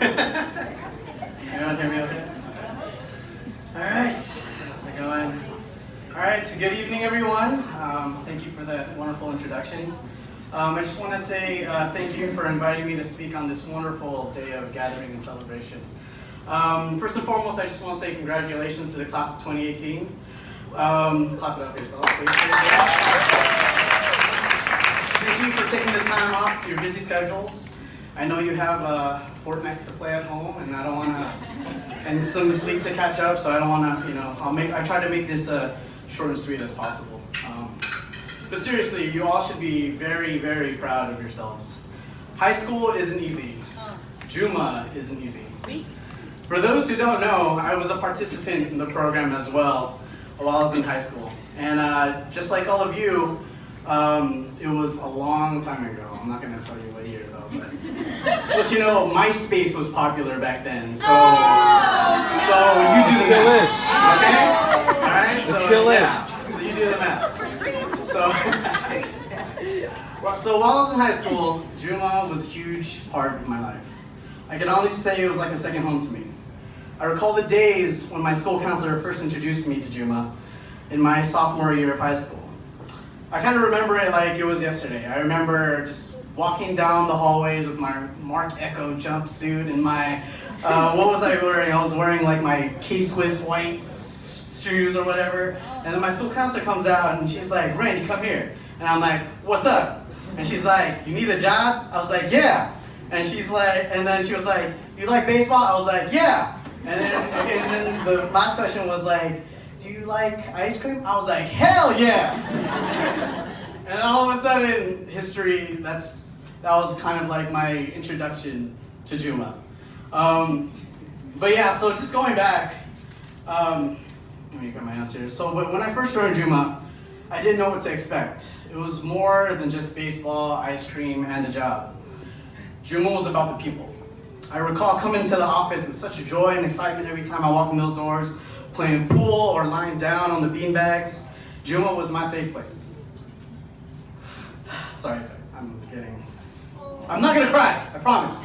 Anyone hear me okay? Alright, how's it going? Alright, so good evening everyone. Thank you for that wonderful introduction. I just want to say thank you for inviting me to speak on this wonderful day of gathering and celebration. First and foremost, I just want to say congratulations to the class of 2018. Clap it up for yourself, please. Thank you for taking the time off your busy schedules. I know you have Fortnite to play at home, and I don't want to, and some sleep to catch up. So I don't want to, I try to make this short and sweet as possible. But seriously, you all should be very, very proud of yourselves. High school isn't easy. Juma isn't easy. For those who don't know, I was a participant in the program as well while I was in high school. And just like all of you, it was a long time ago. I'm not going to tell you what year though, but just so you know, MySpace was popular back then. So you do the math. Okay? All right? So, so you do the math. So while I was in high school, Juma was a huge part of my life. I can honestly say it was like a second home to me. I recall the days when my school counselor first introduced me to Juma in my sophomore year of high school. I kind of remember it like it was yesterday. I remember just walking down the hallways with my Mark Echo jumpsuit and my, what was I wearing? I was wearing like my K-Swiss white shoes or whatever. And then my school counselor comes out and she's like, "Randy, come here." And I'm like, "What's up?" And she's like, "You need a job?" I was like, "Yeah." And she's like, and then she was like, "You like baseball?" I was like, "Yeah." And then the last question was like, "Do you like ice cream?" I was like, "Hell yeah!" And then all of a sudden, history, that was kind of like my introduction to Juma. But yeah, so just going back, let me get my notes here. So when I first joined Juma, I didn't know what to expect. It was more than just baseball, ice cream, and a job. Juma was about the people. I recall coming to the office with such joy and excitement every time I walked in those doors, playing pool or lying down on the beanbags. Juma was my safe place. Sorry, I'm not gonna cry, I promise.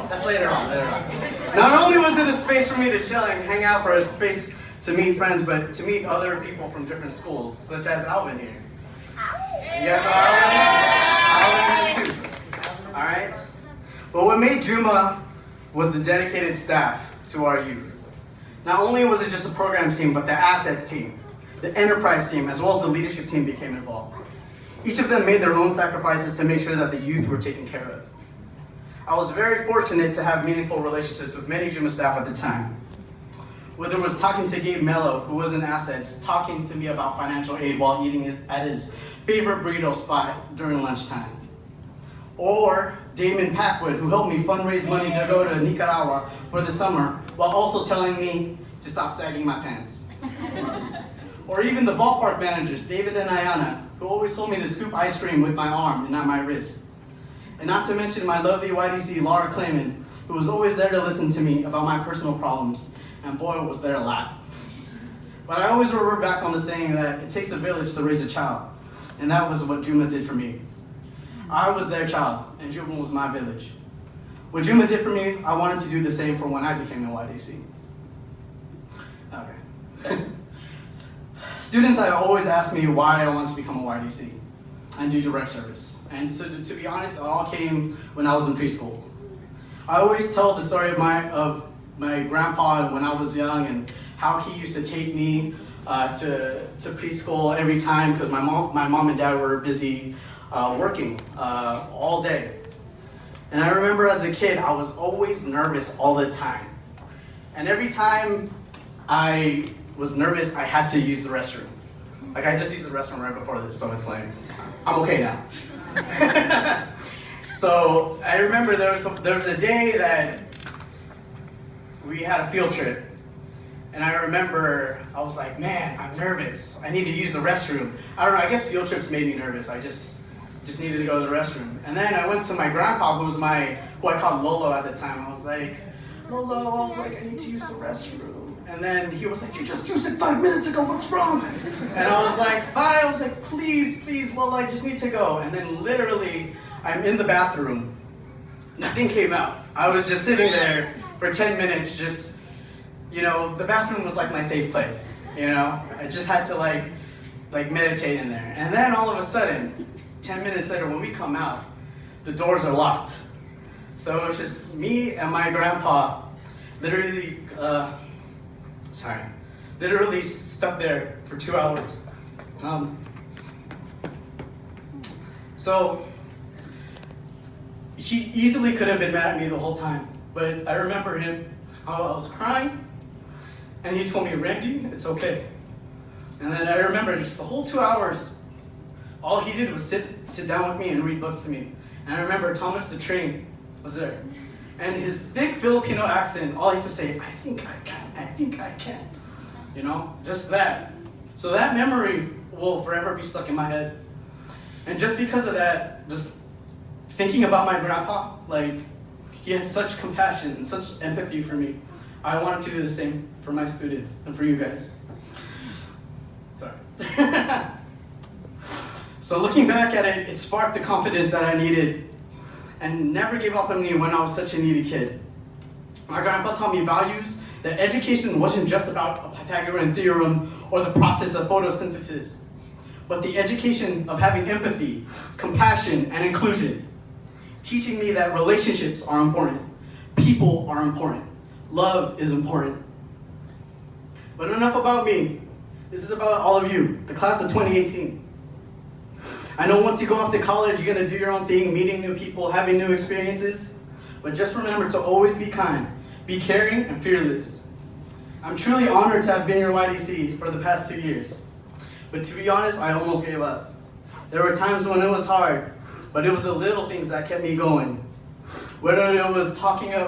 That's later on. Not only was it a space for me to chill and hang out, for a space to meet friends, but to meet other people from different schools, such as Alvin here. Yes, Alvin too. All right. But what made Juma was the dedicated staff to our youth. Not only was it just a program team, but the assets team, the enterprise team, as well as the leadership team became involved. Each of them made their own sacrifices to make sure that the youth were taken care of. I was very fortunate to have meaningful relationships with many Juma staff at the time. Whether it was talking to Gabe Mello, who was in assets, talking to me about financial aid while eating at his favorite burrito spot during lunchtime. Or Damon Packwood, who helped me fundraise money to go to Nicaragua for the summer, while also telling me to stop sagging my pants. Or even the ballpark managers, David and Ayana, who always told me to scoop ice cream with my arm and not my wrist. And not to mention my lovely YDC, Laura Clayman, who was always there to listen to me about my personal problems, and boy, was there a lot. But I always revert back on the saying that it takes a village to raise a child, and that was what Juma did for me. I was their child, and Juma was my village. What Juma did for me, I wanted to do the same for when I became a YDC. Okay. Students have always asked me why I want to become a YDC and do direct service. And so to be honest, it all came when I was in preschool. I always tell the story of my grandpa when I was young and how he used to take me to preschool every time because my mom and dad were busy working all day. And I remember as a kid, I was always nervous all the time. And every time I was nervous, I had to use the restroom. Like I just used the restroom right before this, so it's like, I'm okay now. So I remember there was a day that we had a field trip. And I remember I was like, man, I'm nervous. I need to use the restroom. I don't know, I guess field trips made me nervous. I just needed to go to the restroom. And then I went to my grandpa, who I called Lolo at the time. I was like, Lolo, I need to use the restroom. And then he was like, you just used it 5 minutes ago, what's wrong? And I was like, fine. I was like, please, well, I just need to go. And then literally, I'm in the bathroom. Nothing came out. I was just sitting there for 10 minutes, just, you know, the bathroom was like my safe place, you know? I just had to like meditate in there. And then all of a sudden, 10 minutes later, when we come out, the doors are locked. So it was just me and my grandpa literally stuck there for 2 hours. So he easily could have been mad at me the whole time, but I remember him, I was crying, and he told me, Randy, it's okay. And then I remember just the whole 2 hours, all he did was sit down with me and read books to me. And I remember Thomas the Train was there. And his thick Filipino accent, all he could say, I think I can. You know, just that. So that memory will forever be stuck in my head. And just because of that, just thinking about my grandpa, like, he has such compassion and such empathy for me. I wanted to do the same for my students and for you guys. Sorry. So looking back at it, it sparked the confidence that I needed and never gave up on me when I was such a needy kid. My grandpa taught me values, that education wasn't just about a Pythagorean theorem or the process of photosynthesis, but the education of having empathy, compassion, and inclusion, teaching me that relationships are important, people are important, love is important. But enough about me. This is about all of you, the class of 2018. I know once you go off to college, you're going to do your own thing, meeting new people, having new experiences. But just remember to always be kind, be caring, and fearless. I'm truly honored to have been your YDC for the past 2 years. But to be honest, I almost gave up. There were times when it was hard, but it was the little things that kept me going. Whether it was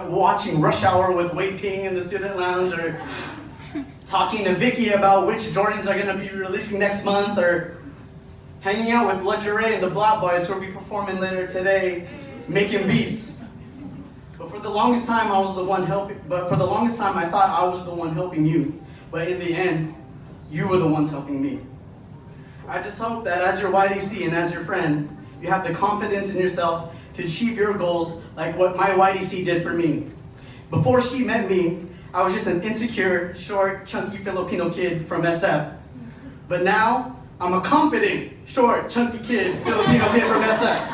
watching Rush Hour with Wei Ping in the student lounge, or talking to Vicky about which Jordans are going to be releasing next month, or hanging out with Luxury and the Blob Boys who will be performing later today, making beats. But for the longest time, I thought I was the one helping you. But in the end, you were the ones helping me. I just hope that as your YDC and as your friend, you have the confidence in yourself to achieve your goals like what my YDC did for me. Before she met me, I was just an insecure, short, chunky Filipino kid from SF. But now, I'm a confident, short, chunky kid, Filipino kid from SF.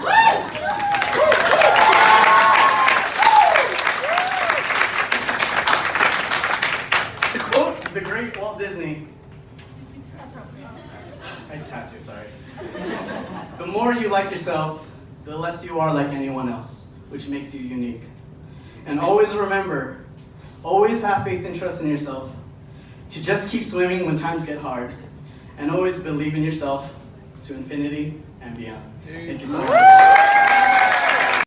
To quote the great Walt Disney, I just had to, sorry. The more you like yourself, the less you are like anyone else, which makes you unique. And always remember, always have faith and trust in yourself, to just keep swimming when times get hard, and always believe in yourself to infinity and beyond. Thank you so much.